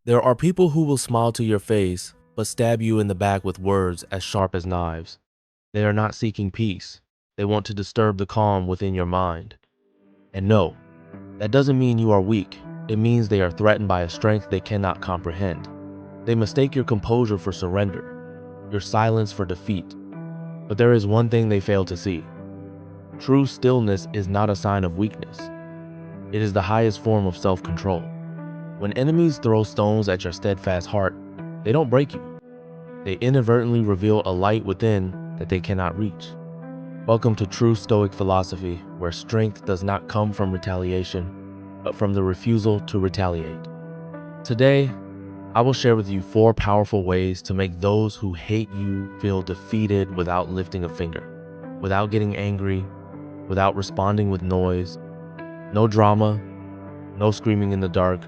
There are people who will smile to your face, but stab you in the back with words as sharp as knives. They are not seeking peace. They want to disturb the calm within your mind. And no, that doesn't mean you are weak. It means they are threatened by a strength they cannot comprehend. They mistake your composure for surrender, your silence for defeat. But there is one thing they fail to see. True stillness is not a sign of weakness. It is the highest form of self-control. When enemies throw stones at your steadfast heart, they don't break you. They inadvertently reveal a light within that they cannot reach. Welcome to true Stoic philosophy, where strength does not come from retaliation, but from the refusal to retaliate. Today, I will share with you 4 powerful ways to make those who hate you feel defeated without lifting a finger, without getting angry, without responding with noise, no drama, no screaming in the dark,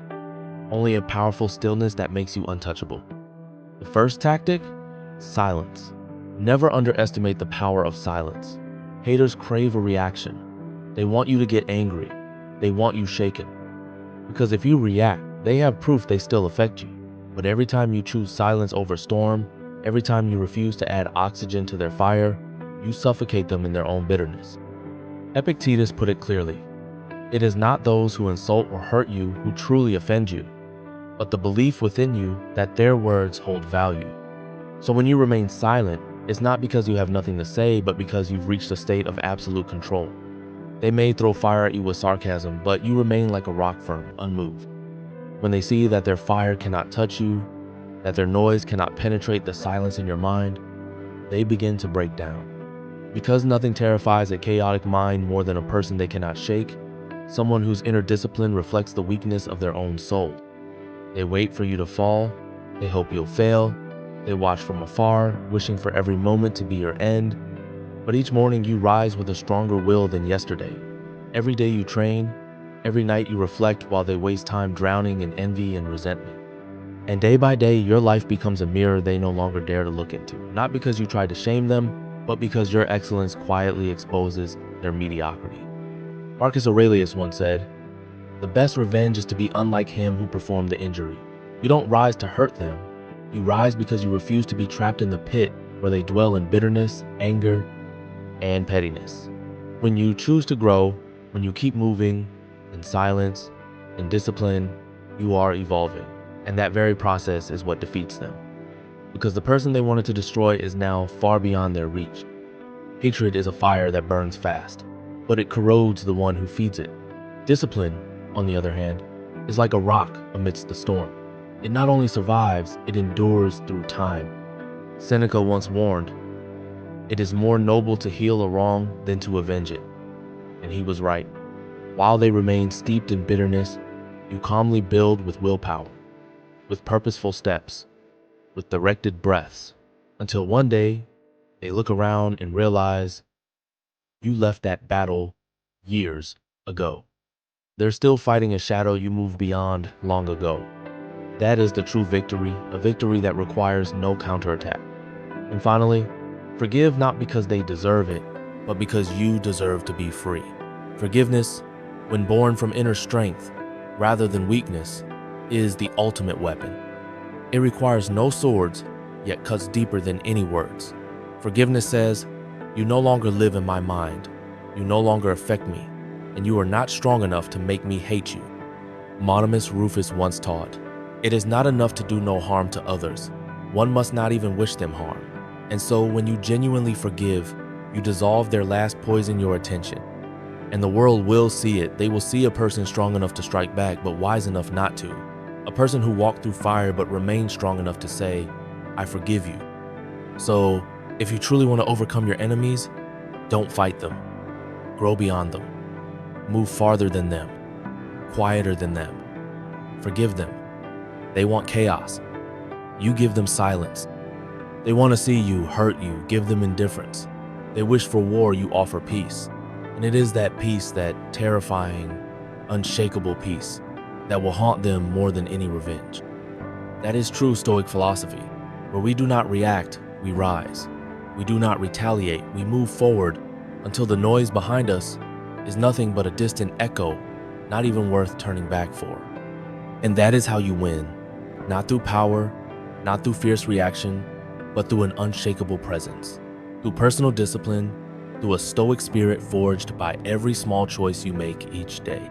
only a powerful stillness that makes you untouchable. The first tactic? Silence. Never underestimate the power of silence. Haters crave a reaction. They want you to get angry. They want you shaken. Because if you react, they have proof they still affect you. But every time you choose silence over storm, every time you refuse to add oxygen to their fire, you suffocate them in their own bitterness. Epictetus put it clearly. It is not those who insult or hurt you who truly offend you, but the belief within you that their words hold value. So when you remain silent, it's not because you have nothing to say, but because you've reached a state of absolute control. They may throw fire at you with sarcasm, but you remain like a rock firm, unmoved. When they see that their fire cannot touch you, that their noise cannot penetrate the silence in your mind, they begin to break down. Because nothing terrifies a chaotic mind more than a person they cannot shake, someone whose inner discipline reflects the weakness of their own soul. They wait for you to fall, they hope you'll fail, they watch from afar, wishing for every moment to be your end. But each morning you rise with a stronger will than yesterday. Every day you train, every night you reflect while they waste time drowning in envy and resentment. And day by day, your life becomes a mirror they no longer dare to look into, not because you tried to shame them, but because your excellence quietly exposes their mediocrity. Marcus Aurelius once said, "The best revenge is to be unlike him who performed the injury." You don't rise to hurt them. You rise because you refuse to be trapped in the pit where they dwell in bitterness, anger, and pettiness. When you choose to grow, when you keep moving in silence, in discipline, you are evolving. And that very process is what defeats them. Because the person they wanted to destroy is now far beyond their reach. Hatred is a fire that burns fast, but it corrodes the one who feeds it. Discipline, on the other hand, is like a rock amidst the storm. It not only survives, it endures through time. Seneca once warned, "It is more noble to heal a wrong than to avenge it." And he was right. While they remain steeped in bitterness, you calmly build with willpower, with purposeful steps, with directed breaths, until one day they look around and realize you left that battle years ago. They're still fighting a shadow you moved beyond long ago. That is the true victory, a victory that requires no counterattack. And finally, forgive not because they deserve it, but because you deserve to be free. Forgiveness, when born from inner strength rather than weakness, is the ultimate weapon. It requires no swords, yet cuts deeper than any words. Forgiveness says, "You no longer live in my mind, you no longer affect me, and you are not strong enough to make me hate you." Monimus Rufus once taught, "It is not enough to do no harm to others. One must not even wish them harm." And so when you genuinely forgive, you dissolve their last poison your attention. And the world will see it. They will see a person strong enough to strike back, but wise enough not to. A person who walked through fire but remained strong enough to say, "I forgive you." So if you truly want to overcome your enemies, don't fight them. Grow beyond them. Move farther than them. Quieter than them. Forgive them. They want chaos. You give them silence. They want to see you, hurt you, give them indifference. They wish for war, you offer peace. And it is that peace, that terrifying, unshakable peace, that will haunt them more than any revenge. That is true Stoic philosophy, where we do not react, we rise. We do not retaliate, we move forward until the noise behind us is nothing but a distant echo, not even worth turning back for. And that is how you win. Not through power, not through fierce reaction, but through an unshakable presence. Through personal discipline, through a stoic spirit forged by every small choice you make each day.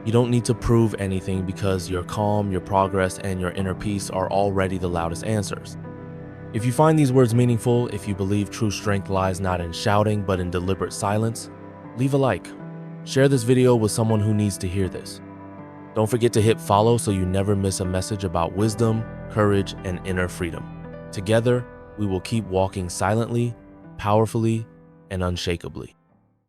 You don't need to prove anything because your calm, your progress, and your inner peace are already the loudest answers. If you find these words meaningful, if you believe true strength lies not in shouting but in deliberate silence, leave a like. Share this video with someone who needs to hear this. Don't forget to hit follow so you never miss a message about wisdom, courage, and inner freedom. Together, we will keep walking silently, powerfully, and unshakably.